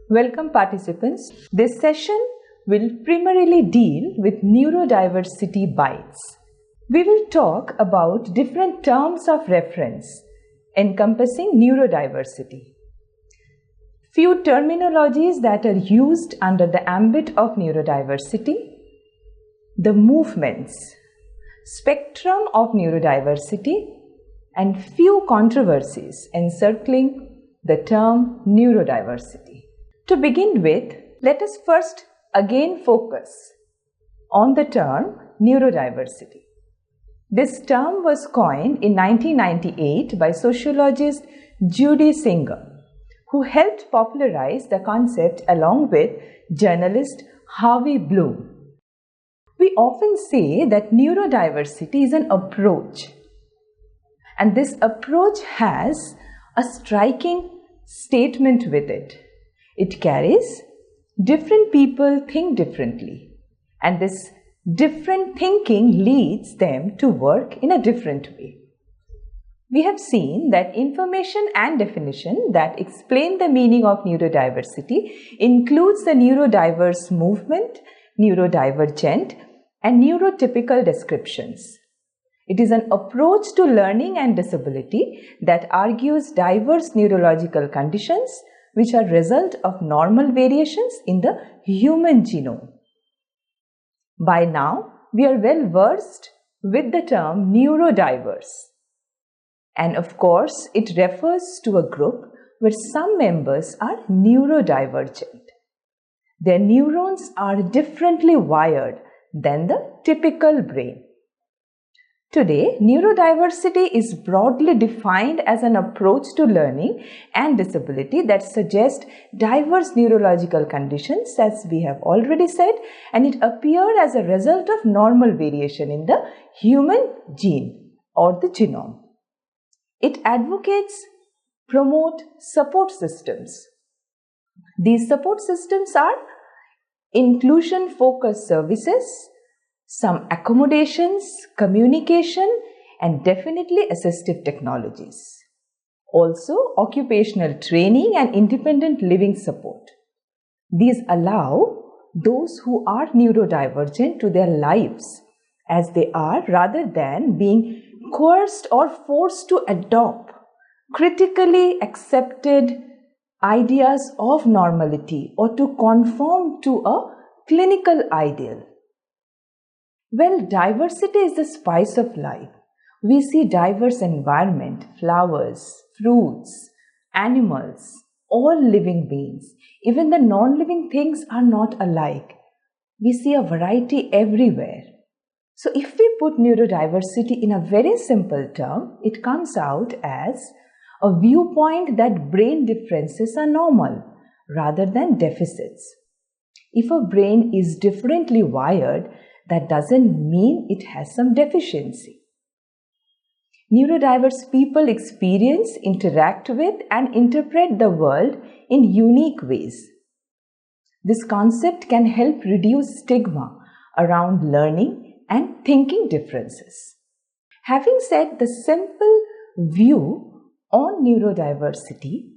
Welcome participants. This session will primarily deal with neurodiversity bytes. We will talk about different terms of reference encompassing neurodiversity. Few terminologies that are used under the ambit of neurodiversity: the movements, spectrum of neurodiversity, and few controversies encircling the term neurodiversity. To begin with, let us first again focus on the term neurodiversity. This term was coined in 1998 by sociologist Judy Singer, who helped popularize the concept along with journalist Harvey Bloom. We often say that neurodiversity is an approach, and this approach has a striking statement with it. It carries different people think differently, and this different thinking leads them to work in a different way. We have seen that information and definition that explain the meaning of neurodiversity includes the neurodiverse movement, neurodivergent, and neurotypical descriptions. It is an approach to learning and disability that argues diverse neurological conditions which are result of normal variations in the human genome. By now, we are well versed with the term neurodiverse. And of course, it refers to a group where some members are neurodivergent. Their neurons are differently wired than the typical brain. Today, neurodiversity is broadly defined as an approach to learning and disability that suggests diverse neurological conditions, as we have already said, and it appeared as a result of normal variation in the human gene or the genome. It advocates, promote support systems. These support systems are inclusion-focused services, some accommodations, communication, and definitely assistive technologies. Also, occupational training and independent living support. These allow those who are neurodivergent to their lives as they are, rather than being coerced or forced to adopt critically accepted ideas of normality or to conform to a clinical ideal. Well, diversity is the spice of life. We see diverse environment, flowers, fruits, animals, all living beings. Even the non-living things are not alike. We see a variety everywhere. So if we put neurodiversity in a very simple term, it comes out as a viewpoint that brain differences are normal rather than deficits. If a brain is differently wired, that doesn't mean it has some deficiency. Neurodiverse people experience, interact with, and interpret the world in unique ways. This concept can help reduce stigma around learning and thinking differences. Having said the simple view on neurodiversity,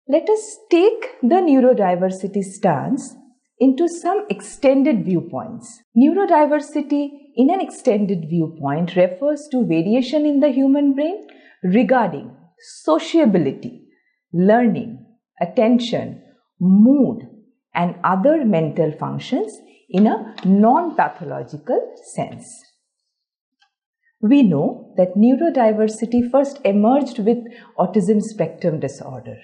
let us take the neurodiversity stance into some extended viewpoints. Neurodiversity in an extended viewpoint refers to variation in the human brain regarding sociability, learning, attention, mood, and other mental functions in a non-pathological sense. We know that neurodiversity first emerged with autism spectrum disorder.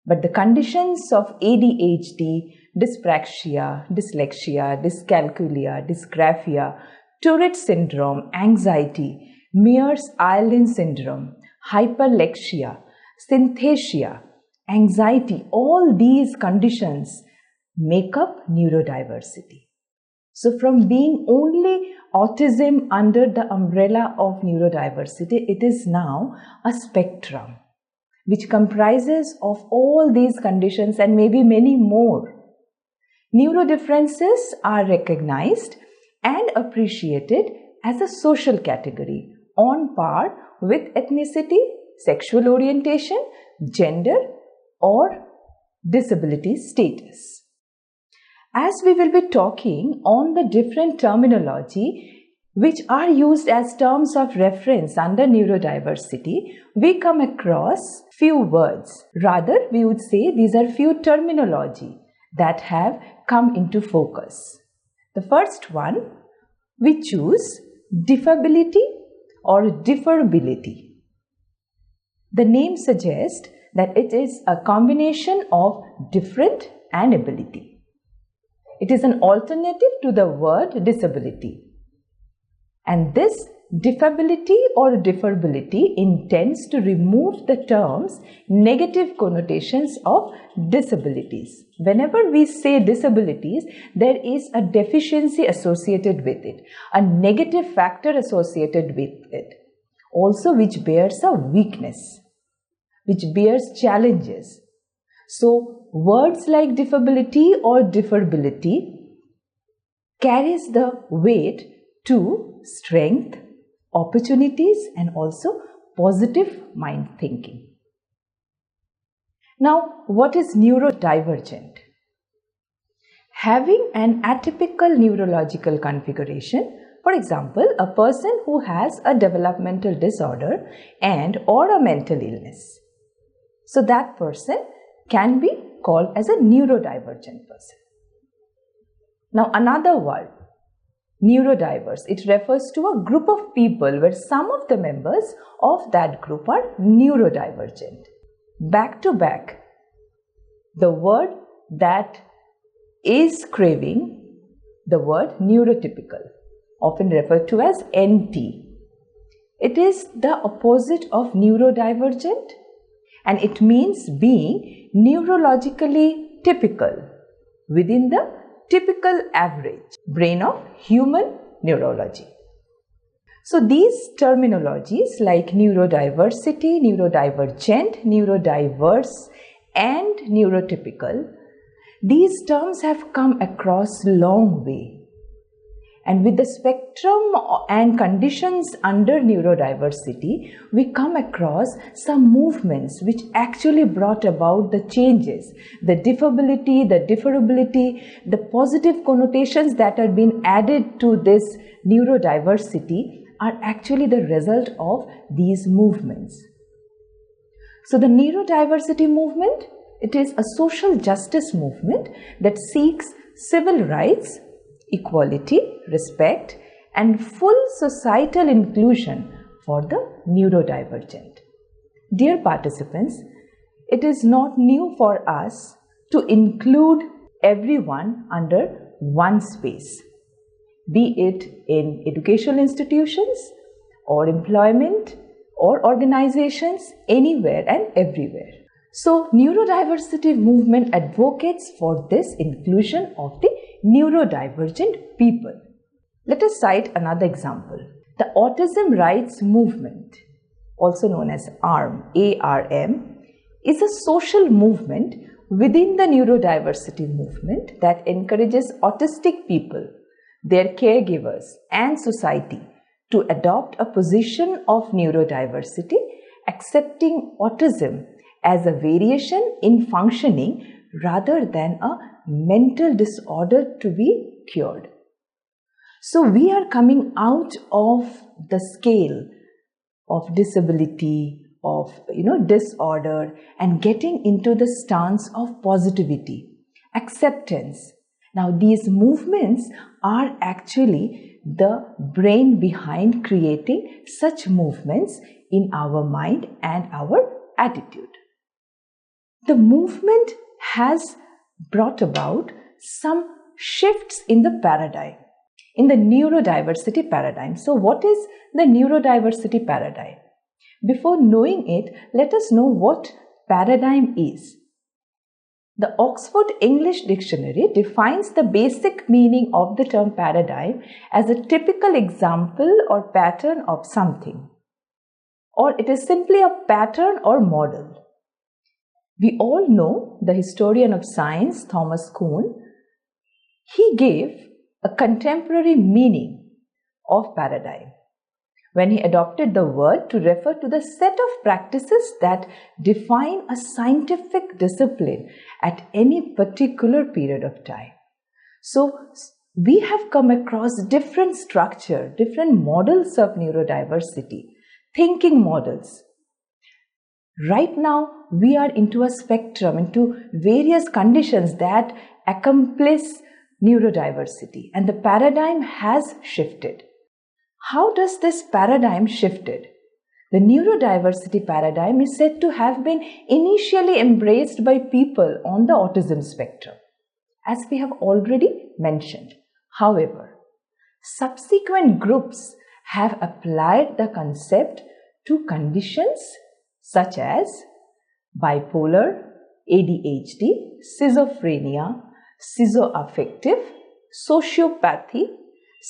But the conditions of ADHD, dyspraxia, dyslexia, dyscalculia, dysgraphia, Tourette syndrome, anxiety, Mears-Irlen syndrome, hyperlexia, synthesia, anxiety, all these conditions make up neurodiversity. So from being only autism under the umbrella of neurodiversity, it is now a spectrum which comprises of all these conditions and maybe many more. Neurodifferences are recognized and appreciated as a social category on par with ethnicity, sexual orientation, gender, or disability status. As we will be talking on the different terminology which are used as terms of reference under neurodiversity, we come across few words. Rather, we would say these are few terminology that have come into focus. The first one, we choose diffability or differability. The name suggests that it is a combination of different and ability. It is an alternative to the word disability. And this diffability or differability intends to remove the term's negative connotations of disabilities. Whenever we say disabilities, there is a deficiency associated with it, a negative factor associated with it, also which bears a weakness, which bears challenges. So words like diffability or differability carries the weight to strength, opportunities, and also positive mind thinking. Now, what is neurodivergent? Having an atypical neurological configuration, for example, a person who has a developmental disorder and or a mental illness. So that person can be called as a neurodivergent person. Now, another word, neurodiverse, it refers to a group of people where some of the members of that group are neurodivergent. Back to back, the word that is craving, the word neurotypical, often referred to as NT. It is the opposite of neurodivergent, and it means being neurologically typical within the typical average brain of human neurology. So these terminologies like neurodiversity, neurodivergent, neurodiverse, and neurotypical, these terms have come across long way. And with the spectrum and conditions under neurodiversity, we come across some movements which actually brought about the changes, the diffability, the differability, the positive connotations that are being added to this neurodiversity are actually the result of these movements. So the neurodiversity movement, it is a social justice movement that seeks civil rights, equality, respect, and full societal inclusion for the neurodivergent. Dear participants, it is not new for us to include everyone under one space, be it in educational institutions or employment or organizations, anywhere and everywhere. So, neurodiversity movement advocates for this inclusion of the neurodivergent people. Let us cite another example. The Autism Rights Movement, also known as ARM, A-R-M, is a social movement within the neurodiversity movement that encourages autistic people, their caregivers, and society to adopt a position of neurodiversity, accepting autism as a variation in functioning rather than a mental disorder to be cured. So we are coming out of the scale of disability, of disorder, and getting into the stance of positivity, acceptance. Now these movements are actually the brain behind creating such movements in our mind and our attitude. The movement has brought about some shifts in the paradigm, in the neurodiversity paradigm. So what is the neurodiversity paradigm? Before knowing it, let us know what paradigm is. The Oxford English Dictionary defines the basic meaning of the term paradigm as a typical example or pattern of something, or it is simply a pattern or model. We all know the historian of science, Thomas Kuhn. He gave a contemporary meaning of paradigm when he adopted the word to refer to the set of practices that define a scientific discipline at any particular period of time. So, we have come across different structure, different models of neurodiversity, thinking models. Right now, we are into a spectrum, into various conditions that accomplish neurodiversity, and the paradigm has shifted. How does this paradigm shifted? The neurodiversity paradigm is said to have been initially embraced by people on the autism spectrum, as we have already mentioned. However, subsequent groups have applied the concept to conditions such as bipolar, ADHD, schizophrenia, schizoaffective, sociopathy,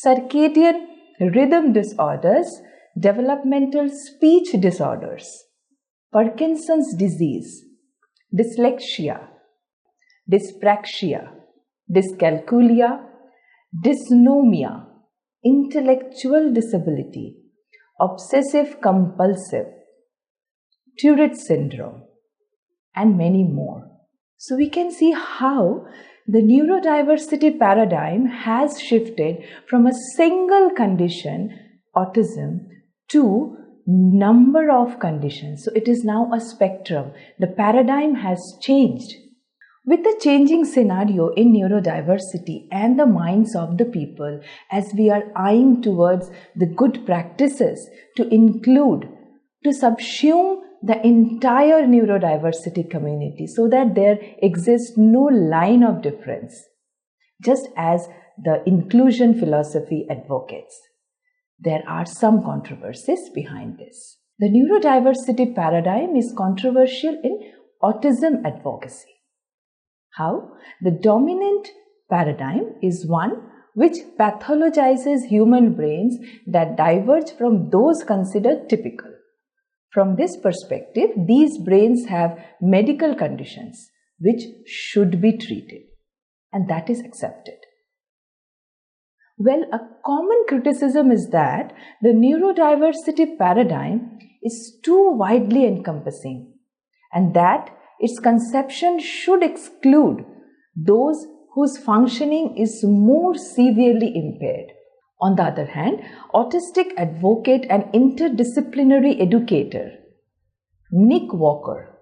circadian rhythm disorders, developmental speech disorders, Parkinson's disease, dyslexia, dyspraxia, dyscalculia, dysnomia, intellectual disability, obsessive compulsive, Tourette syndrome, and many more. So we can see how the neurodiversity paradigm has shifted from a single condition, autism, to number of conditions. So it is now a spectrum. The paradigm has changed. With the changing scenario in neurodiversity and the minds of the people, as we are eyeing towards the good practices to include, to subsume the entire neurodiversity community so that there exists no line of difference, just as the inclusion philosophy advocates. There are some controversies behind this. The neurodiversity paradigm is controversial in autism advocacy. How? The dominant paradigm is one which pathologizes human brains that diverge from those considered typical. From this perspective, these brains have medical conditions which should be treated, and that is accepted. Well, a common criticism is that the neurodiversity paradigm is too widely encompassing and that its conception should exclude those whose functioning is more severely impaired. On the other hand, autistic advocate and interdisciplinary educator Nick Walker,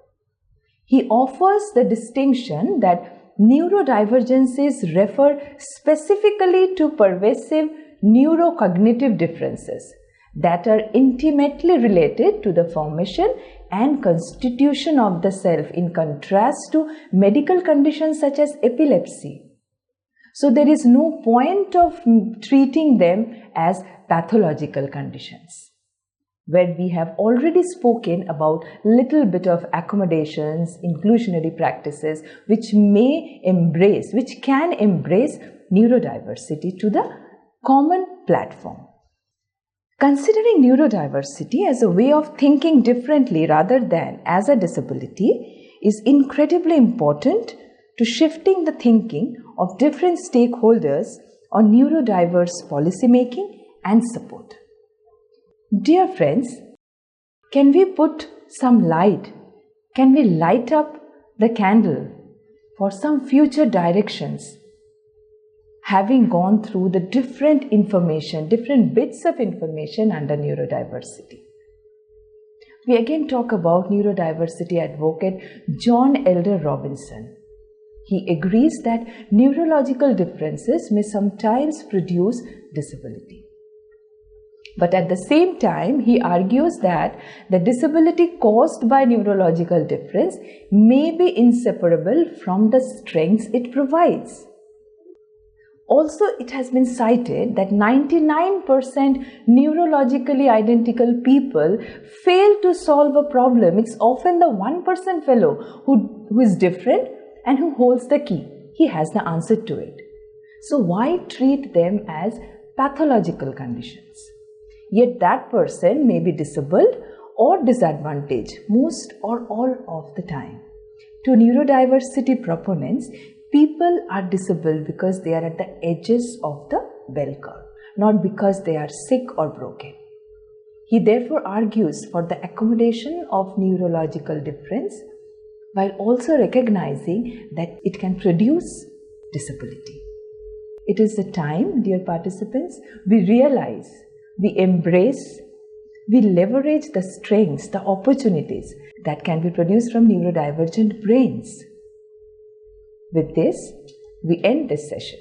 he offers the distinction that neurodivergences refer specifically to pervasive neurocognitive differences that are intimately related to the formation and constitution of the self, in contrast to medical conditions such as epilepsy. So there is no point of treating them as pathological conditions. Where we have already spoken about little bit of accommodations, inclusionary practices which can embrace neurodiversity to the common platform. Considering neurodiversity as a way of thinking differently rather than as a disability is incredibly important to shifting the thinking of different stakeholders on neurodiverse policymaking and support. Dear friends, can we put some light? Can we light up the candle for some future directions? Having gone through the different information, different bits of information under neurodiversity. We again talk about neurodiversity advocate John Elder Robinson. He agrees that neurological differences may sometimes produce disability. But at the same time, he argues that the disability caused by neurological difference may be inseparable from the strengths it provides. Also, it has been cited that 99% neurologically identical people fail to solve a problem. It's often the 1% fellow who is different and who holds the key. He has the answer to it. So why treat them as pathological conditions? Yet that person may be disabled or disadvantaged most or all of the time. To neurodiversity proponents, people are disabled because they are at the edges of the bell curve, not because they are sick or broken. He therefore argues for the accommodation of neurological difference while also recognizing that it can produce disability. It is the time, dear participants, we realize, we embrace, we leverage the strengths, the opportunities that can be produced from neurodivergent brains. With this, we end this session.